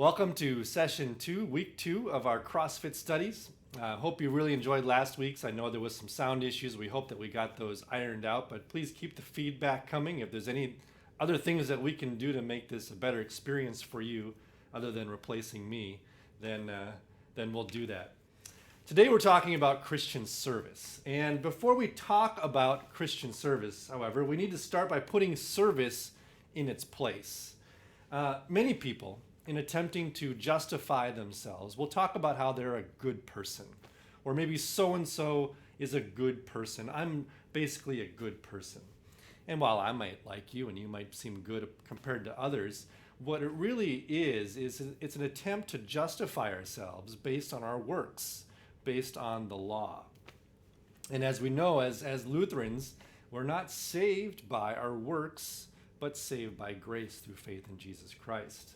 Welcome to session 2, week 2 of our CrossFit studies. Hope you really enjoyed last week's. I know there was some sound issues. We hope that we got those ironed out, but please keep the feedback coming. If there's any other things that we can do to make this a better experience for you, other than replacing me, then we'll do that. Today we're talking about Christian service. And before we talk about Christian service, however, we need to start by putting service in its place. Many people, in attempting to justify themselves, will talk about how they're a good person. Or maybe so-and-so is a good person. I'm basically a good person. And while I might like you and you might seem good compared to others, what it really is it's an attempt to justify ourselves based on our works, based on the law. And as we know, as Lutherans, we're not saved by our works, but saved by grace through faith in Jesus Christ.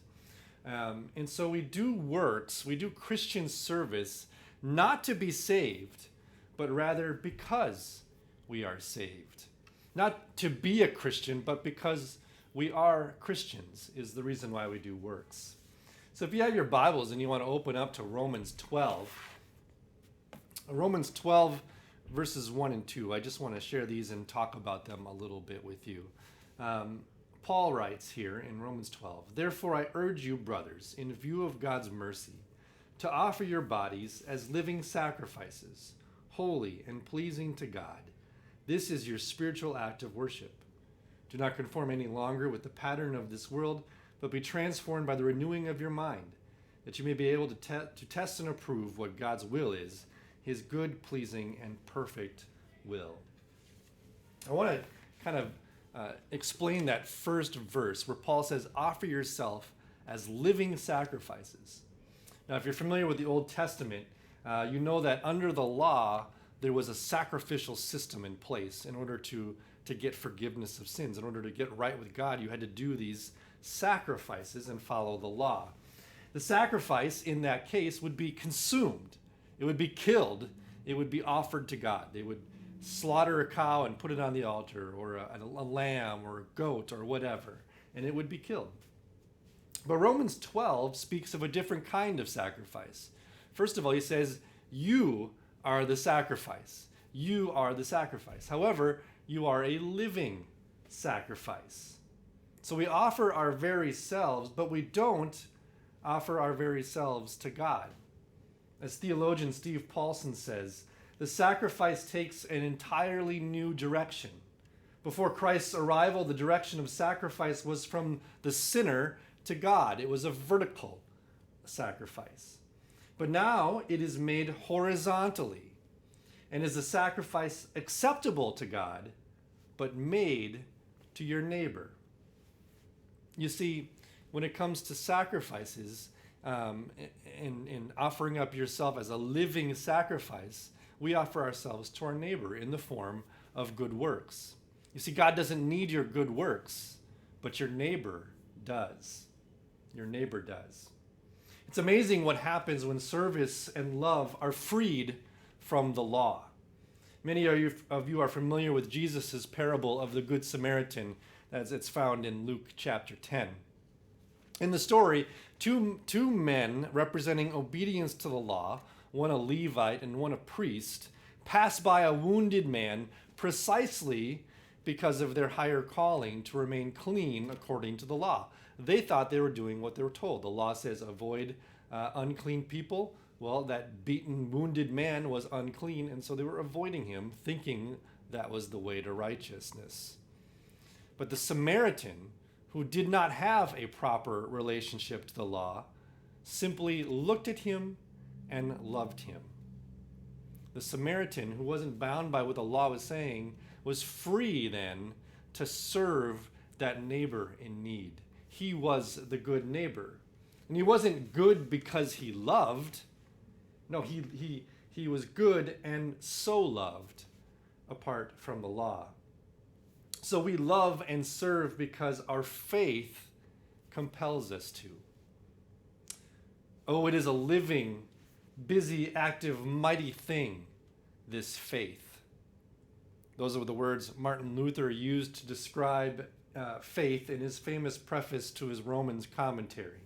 And so we do works, we do Christian service, not to be saved, but rather because we are saved. Not to be a Christian, but because we are Christians is the reason why we do works. So if you have your Bibles and you want to open up to Romans 12 verses 1 and 2, I just want to share these and talk about them a little bit with you. Paul writes here in Romans 12, "Therefore I urge you, brothers, in view of God's mercy, to offer your bodies as living sacrifices, holy and pleasing to God. This is your spiritual act of worship. Do not conform any longer with the pattern of this world, but be transformed by the renewing of your mind, that you may be able to test and approve what God's will is, his good, pleasing, and perfect will." I want to kind of explain that first verse where Paul says, offer yourself as living sacrifices. Now, if you're familiar with the Old Testament, you know that under the law, there was a sacrificial system in place in order to get forgiveness of sins. In order to get right with God, you had to do these sacrifices and follow the law. The sacrifice in that case would be consumed. It would be killed. It would be offered to God. They would slaughter a cow and put it on the altar, or a lamb or a goat or whatever, and it would be killed. But Romans 12 speaks of a different kind of sacrifice. First of all, he says, you are the sacrifice. You are the sacrifice. However, you are a living sacrifice. So we offer our very selves, but we don't offer our very selves to God. As theologian Steve Paulson says, the sacrifice takes an entirely new direction. Before Christ's arrival, the direction of sacrifice was from the sinner to God. It was a vertical sacrifice. But now it is made horizontally and is a sacrifice acceptable to God, but made to your neighbor. You see, when it comes to sacrifices and offering up yourself as a living sacrifice, we offer ourselves to our neighbor in the form of good works. You see, God doesn't need your good works, but your neighbor does. Your neighbor does. It's amazing what happens when service and love are freed from the law. Many of you are familiar with Jesus' parable of the Good Samaritan, as it's found in Luke chapter 10. In the story, two men representing obedience to the law, one a Levite and one a priest, pass by a wounded man precisely because of their higher calling to remain clean according to the law. They thought they were doing what they were told. The law says avoid unclean people. Well, that beaten, wounded man was unclean, and so they were avoiding him, thinking that was the way to righteousness. But the Samaritan, who did not have a proper relationship to the law, simply looked at him and loved him. The Samaritan, who wasn't bound by what the law was saying, was free then to serve that neighbor in need. He was the good neighbor. And he wasn't good because he loved. No, he was good and so loved apart from the law. So we love and serve because our faith compels us to. Oh, it is a living, busy, active, mighty thing, this faith. Those are the words Martin Luther used to describe faith in his famous preface to his Romans commentary.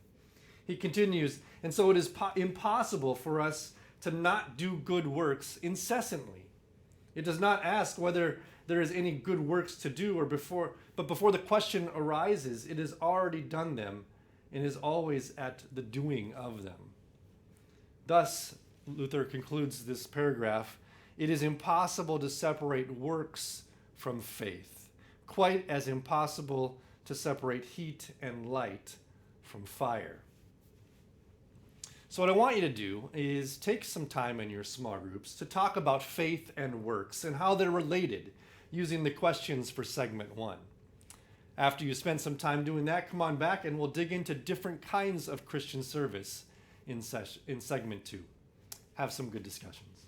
He continues, and so it is impossible for us to not do good works incessantly. It does not ask whether there is any good works to do but before the question arises, it has already done them and is always at the doing of them. Thus, Luther concludes this paragraph, it is impossible to separate works from faith, quite as impossible to separate heat and light from fire. So what I want you to do is take some time in your small groups to talk about faith and works and how they're related using the questions for segment 1. After you spend some time doing that, come on back and we'll dig into different kinds of Christian service in segment 2. Have some good discussions.